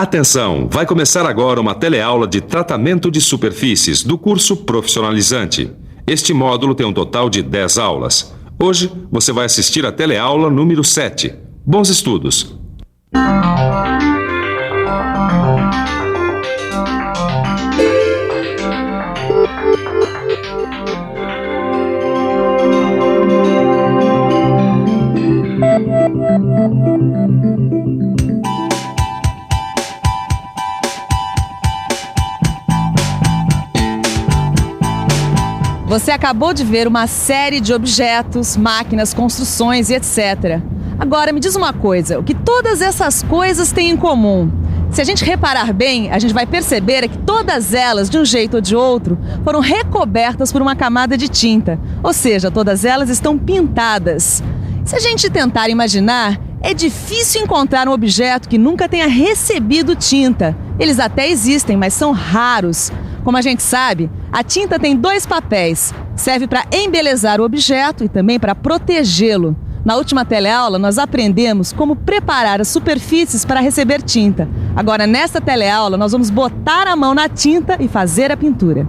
Atenção, vai começar agora uma teleaula de tratamento de superfícies do curso Profissionalizante. Este módulo tem um total de 10 aulas. Hoje você vai assistir a teleaula número 7. Bons estudos! Você acabou de ver uma série de objetos, máquinas, construções e etc. Agora me diz uma coisa, o que todas essas coisas têm em comum? Se a gente reparar bem, a gente vai perceber que todas elas, de um jeito ou de outro, foram recobertas por uma camada de tinta. Ou seja, todas elas estão pintadas. Se a gente tentar imaginar, é difícil encontrar um objeto que nunca tenha recebido tinta. Eles até existem, mas são raros. Como a gente sabe, a tinta tem 2 papéis. Serve para embelezar o objeto e também para protegê-lo. Na última teleaula, nós aprendemos como preparar as superfícies para receber tinta. Agora, nesta teleaula, nós vamos botar a mão na tinta e fazer a pintura.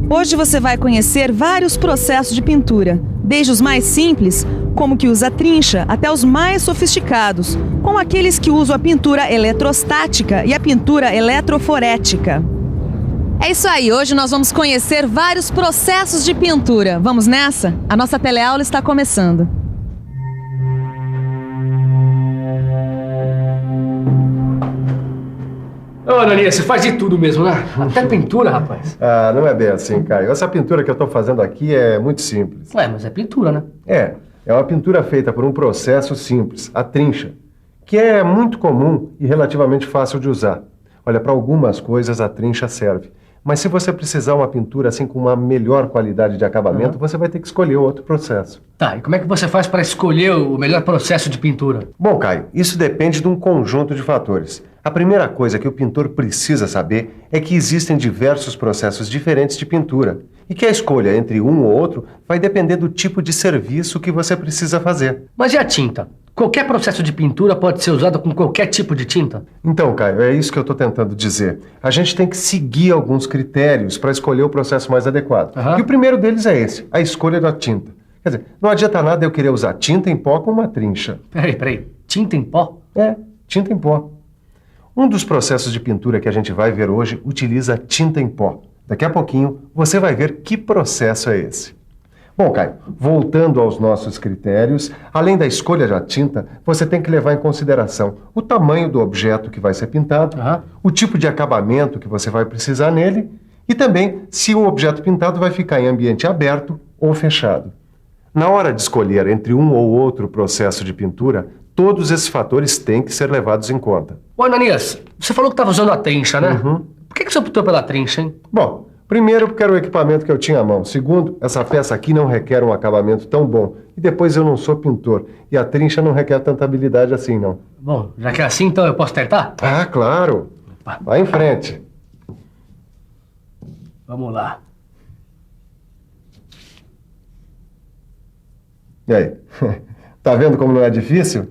Hoje você vai conhecer vários processos de pintura, desde os mais simples, como que usa trincha, até os mais sofisticados, como aqueles que usam a pintura eletrostática e a pintura eletroforética. É isso aí, hoje nós vamos conhecer vários processos de pintura. Vamos nessa? A nossa teleaula está começando. Ô, Ananias, você faz de tudo mesmo, né? Até pintura, rapaz. Ah, não é bem assim, Caio. Essa pintura que eu estou fazendo aqui é muito simples. Ué, mas é pintura, né? É uma pintura feita por um processo simples, a trincha, que é muito comum e relativamente fácil de usar. Olha, para algumas coisas a trincha serve. Mas se você precisar uma pintura assim com uma melhor qualidade de acabamento, você vai ter que escolher outro processo. Tá, e como é que você faz para escolher o melhor processo de pintura? Bom, Caio, isso depende de um conjunto de fatores. A primeira coisa que o pintor precisa saber é que existem diversos processos diferentes de pintura e que a escolha entre um ou outro vai depender do tipo de serviço que você precisa fazer. Mas e a tinta? Qualquer processo de pintura pode ser usado com qualquer tipo de tinta? Então, Caio, é isso que eu estou tentando dizer. A gente tem que seguir alguns critérios para escolher o processo mais adequado. E o primeiro deles é esse, a escolha da tinta. Quer dizer, não adianta nada eu querer usar tinta em pó com uma trincha. Peraí, tinta em pó? É, tinta em pó. Um dos processos de pintura que a gente vai ver hoje utiliza tinta em pó. Daqui a pouquinho você vai ver que processo é esse. Bom, Caio, voltando aos nossos critérios, além da escolha da tinta, você tem que levar em consideração o tamanho do objeto que vai ser pintado, o tipo de acabamento que você vai precisar nele e também se o objeto pintado vai ficar em ambiente aberto ou fechado. Na hora de escolher entre um ou outro processo de pintura, todos esses fatores têm que ser levados em conta. Ô, Ananias, você falou que estava usando a trincha, né? Por que você optou pela trincha, hein? Bom, primeiro, porque era o equipamento que eu tinha à mão. Segundo, essa peça aqui não requer um acabamento tão bom. E depois, eu não sou pintor. E a trincha não requer tanta habilidade assim, não. Bom, já que é assim, então eu posso tentar? Ah, claro. Vai em frente. Vamos lá. E aí? Tá vendo como não é difícil?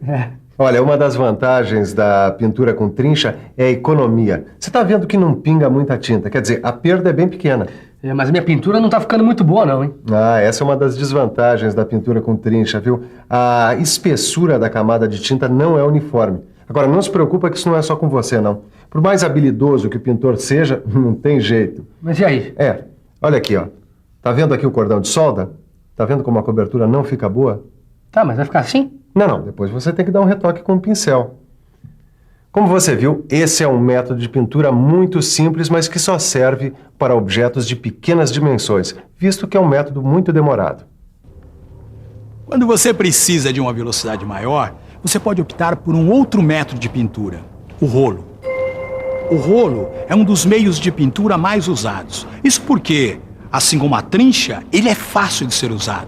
Olha, uma das vantagens da pintura com trincha é a economia. Você tá vendo que não pinga muita tinta, quer dizer, a perda é bem pequena. Mas minha pintura não tá ficando muito boa, não, hein? Ah, essa é uma das desvantagens da pintura com trincha, viu? A espessura da camada de tinta não é uniforme. Agora, não se preocupa que isso não é só com você, não. Por mais habilidoso que o pintor seja, não tem jeito. Mas e aí? Olha aqui, ó. Tá vendo aqui o cordão de solda? Tá vendo como a cobertura não fica boa? Tá, mas vai ficar assim? Não, depois você tem que dar um retoque com o pincel. Como você viu, esse é um método de pintura muito simples, mas que só serve para objetos de pequenas dimensões, visto que é um método muito demorado. Quando você precisa de uma velocidade maior, você pode optar por um outro método de pintura, o rolo. O rolo é um dos meios de pintura mais usados. Isso porque, assim como a trincha, ele é fácil de ser usado.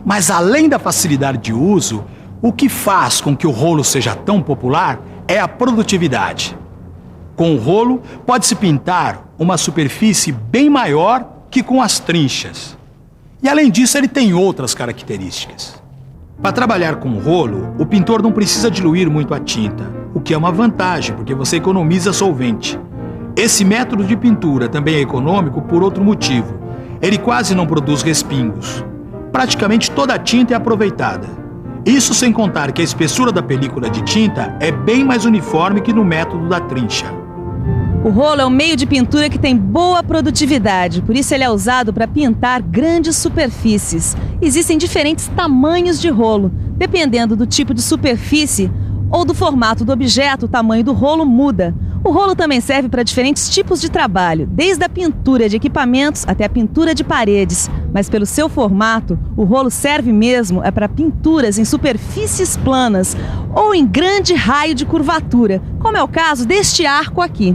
Mas além da facilidade de uso, o que faz com que o rolo seja tão popular é a produtividade. Com o rolo, pode-se pintar uma superfície bem maior que com as trinchas. E além disso, ele tem outras características. Para trabalhar com rolo, o pintor não precisa diluir muito a tinta, o que é uma vantagem, porque você economiza solvente. Esse método de pintura também é econômico por outro motivo. Ele quase não produz respingos. Praticamente toda a tinta é aproveitada. Isso sem contar que a espessura da película de tinta é bem mais uniforme que no método da trincha. O rolo é um meio de pintura que tem boa produtividade, por isso ele é usado para pintar grandes superfícies. Existem diferentes tamanhos de rolo. Dependendo do tipo de superfície ou do formato do objeto, o tamanho do rolo muda. O rolo também serve para diferentes tipos de trabalho, desde a pintura de equipamentos até a pintura de paredes. Mas pelo seu formato, o rolo serve mesmo para pinturas em superfícies planas ou em grande raio de curvatura, como é o caso deste arco aqui.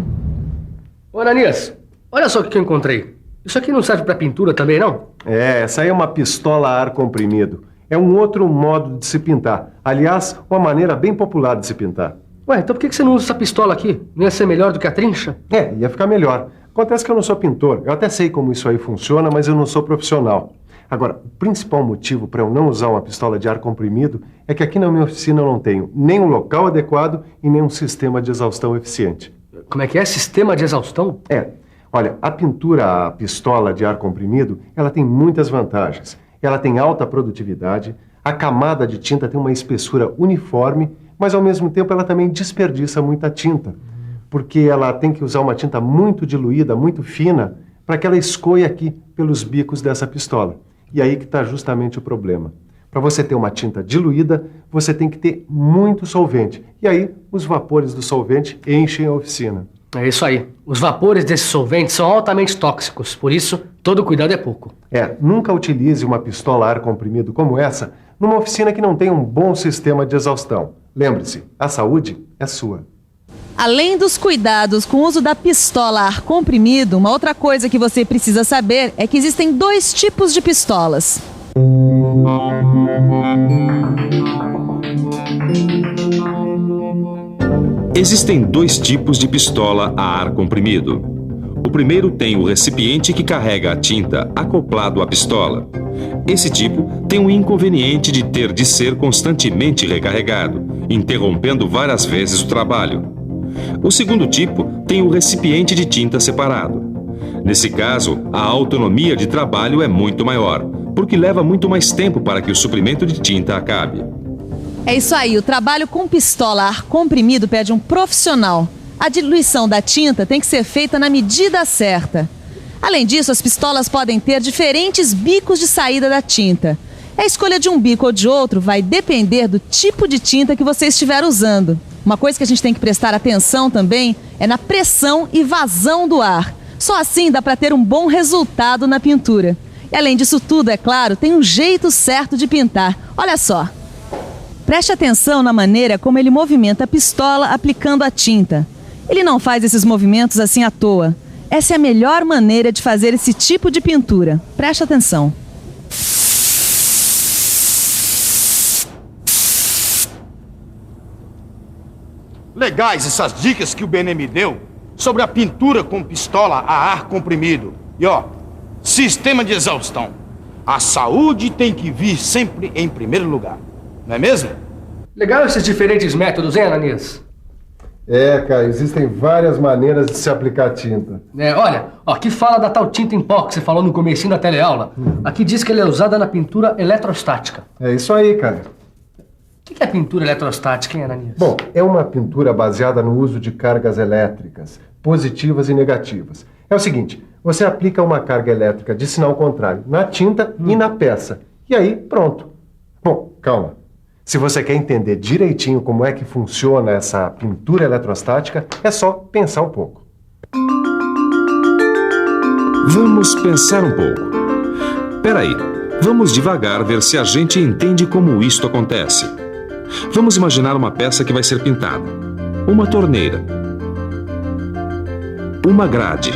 Ô, Ananias, olha só o que eu encontrei. Isso aqui não serve para pintura também, não? Essa aí é uma pistola a ar comprimido. É um outro modo de se pintar. Aliás, uma maneira bem popular de se pintar. Ué, então por que você não usa essa pistola aqui? Não ia ser melhor do que a trincha? Ia ficar melhor. Acontece que eu não sou pintor. Eu até sei como isso aí funciona, mas eu não sou profissional. Agora, o principal motivo para eu não usar uma pistola de ar comprimido é que aqui na minha oficina eu não tenho nem um local adequado e nem um sistema de exaustão eficiente. Como é que é? Sistema de exaustão? Olha, a pintura a pistola de ar comprimido, ela tem muitas vantagens. Ela tem alta produtividade, a camada de tinta tem uma espessura uniforme, mas ao mesmo tempo ela também desperdiça muita tinta, porque ela tem que usar uma tinta muito diluída, muito fina, para que ela escoe aqui pelos bicos dessa pistola. E aí que está justamente o problema. Para você ter uma tinta diluída, você tem que ter muito solvente. E aí, os vapores do solvente enchem a oficina. É isso aí. Os vapores desse solvente são altamente tóxicos, por isso, todo cuidado é pouco. Nunca utilize uma pistola a ar comprimido como essa numa oficina que não tem um bom sistema de exaustão. Lembre-se, a saúde é sua. Além dos cuidados com o uso da pistola a ar comprimido, uma outra coisa que você precisa saber é que existem 2 tipos de pistolas. Existem 2 tipos de pistola a ar comprimido. O primeiro tem o recipiente que carrega a tinta acoplado à pistola. Esse tipo tem o inconveniente de ter de ser constantemente recarregado, interrompendo várias vezes o trabalho. O segundo tipo tem o recipiente de tinta separado. Nesse caso, a autonomia de trabalho é muito maior, porque leva muito mais tempo para que o suprimento de tinta acabe. É isso aí, o trabalho com pistola a ar comprimido pede um profissional. A diluição da tinta tem que ser feita na medida certa. Além disso, as pistolas podem ter diferentes bicos de saída da tinta. A escolha de um bico ou de outro vai depender do tipo de tinta que você estiver usando. Uma coisa que a gente tem que prestar atenção também é na pressão e vazão do ar. Só assim dá para ter um bom resultado na pintura. E além disso tudo, é claro, tem um jeito certo de pintar. Olha só. Preste atenção na maneira como ele movimenta a pistola aplicando a tinta. Ele não faz esses movimentos assim à toa. Essa é a melhor maneira de fazer esse tipo de pintura. Preste atenção. Legais essas dicas que o Benê me deu sobre a pintura com pistola a ar comprimido. E sistema de exaustão. A saúde tem que vir sempre em primeiro lugar. Não é mesmo? Legal esses diferentes métodos, hein, Ananias? Cara, existem várias maneiras de se aplicar tinta. Olha, aqui fala da tal tinta em pó que você falou no comecinho da teleaula. Aqui diz que ela é usada na pintura eletrostática. É isso aí, cara. O que é pintura eletrostática, hein, Ananias? Bom, é uma pintura baseada no uso de cargas elétricas, positivas e negativas. É o seguinte, você aplica uma carga elétrica de sinal contrário na tinta e na peça. E aí, pronto. Bom, calma. Se você quer entender direitinho como é que funciona essa pintura eletrostática, é só pensar um pouco. Vamos pensar um pouco. Peraí, vamos devagar ver se a gente entende como isto acontece. Vamos imaginar uma peça que vai ser pintada. Uma torneira. Uma grade.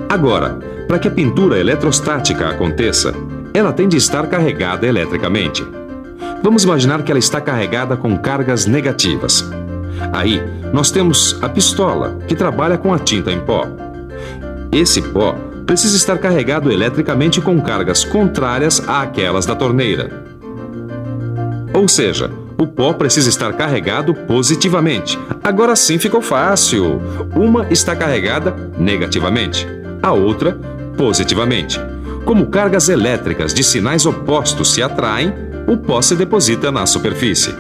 Agora, para que a pintura eletrostática aconteça, ela tem de estar carregada eletricamente. Vamos imaginar que ela está carregada com cargas negativas. Aí, nós temos a pistola, que trabalha com a tinta em pó. Esse pó precisa estar carregado eletricamente com cargas contrárias àquelas da torneira. Ou seja, o pó precisa estar carregado positivamente. Agora sim ficou fácil. Uma está carregada negativamente, a outra positivamente. Como cargas elétricas de sinais opostos se atraem, o pó se deposita na superfície.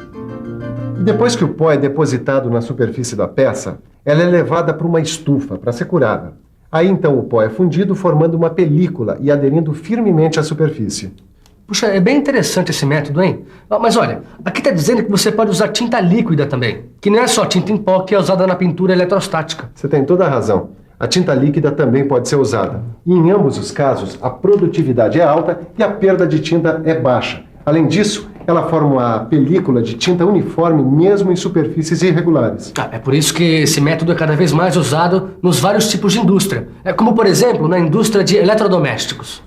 Depois que o pó é depositado na superfície da peça, ela é levada para uma estufa para ser curada. Aí então o pó é fundido formando uma película e aderindo firmemente à superfície. Puxa, é bem interessante esse método, hein? Mas olha, aqui está dizendo que você pode usar tinta líquida também, que não é só tinta em pó que é usada na pintura eletrostática. Você tem toda a razão. A tinta líquida também pode ser usada. E em ambos os casos, a produtividade é alta e a perda de tinta é baixa. Além disso, ela forma uma película de tinta uniforme mesmo em superfícies irregulares. É por isso que esse método é cada vez mais usado nos vários tipos de indústria. Como, por exemplo, na indústria de eletrodomésticos.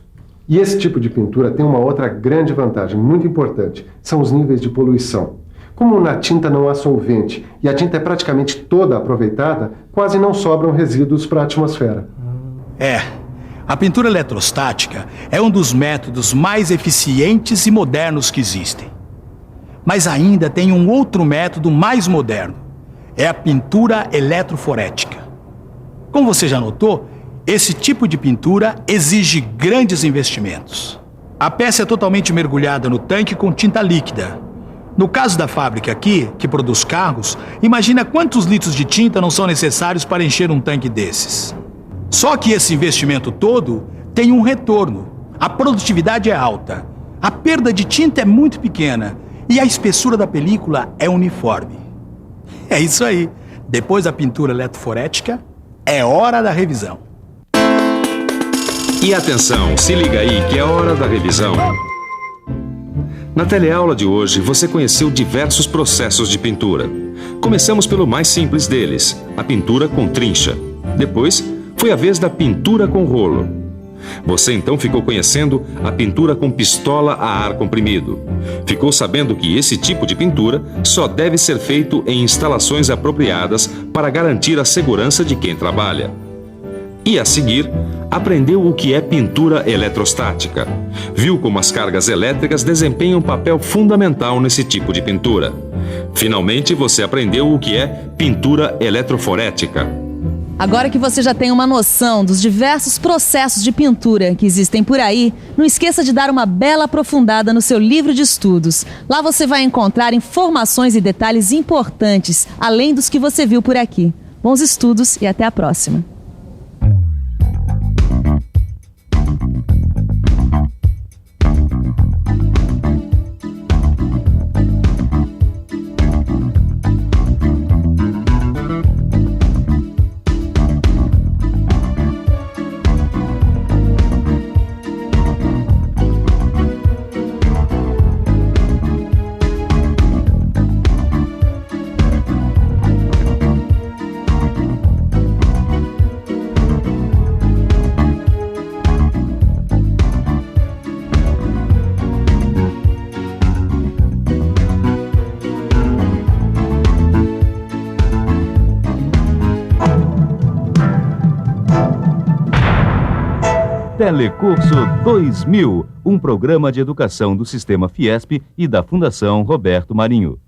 E esse tipo de pintura tem uma outra grande vantagem, muito importante. São os níveis de poluição. Como na tinta não há solvente e a tinta é praticamente toda aproveitada, quase não sobram resíduos para a atmosfera. A pintura eletrostática é um dos métodos mais eficientes e modernos que existem. Mas ainda tem um outro método mais moderno. É a pintura eletroforética. Como você já notou, esse tipo de pintura exige grandes investimentos. A peça é totalmente mergulhada no tanque com tinta líquida. No caso da fábrica aqui, que produz carros, imagina quantos litros de tinta não são necessários para encher um tanque desses. Só que esse investimento todo tem um retorno. A produtividade é alta, a perda de tinta é muito pequena e a espessura da película é uniforme. É isso aí. Depois da pintura eletroforética, é hora da revisão. E atenção, se liga aí que é hora da revisão. Na teleaula de hoje, você conheceu diversos processos de pintura. Começamos pelo mais simples deles, a pintura com trincha. Depois, foi a vez da pintura com rolo. Você então ficou conhecendo a pintura com pistola a ar comprimido. Ficou sabendo que esse tipo de pintura só deve ser feito em instalações apropriadas para garantir a segurança de quem trabalha. E a seguir, aprendeu o que é pintura eletrostática. Viu como as cargas elétricas desempenham um papel fundamental nesse tipo de pintura. Finalmente, você aprendeu o que é pintura eletroforética. Agora que você já tem uma noção dos diversos processos de pintura que existem por aí, não esqueça de dar uma bela aprofundada no seu livro de estudos. Lá você vai encontrar informações e detalhes importantes, além dos que você viu por aqui. Bons estudos e até a próxima. Telecurso 2000, um programa de educação do Sistema Fiesp e da Fundação Roberto Marinho.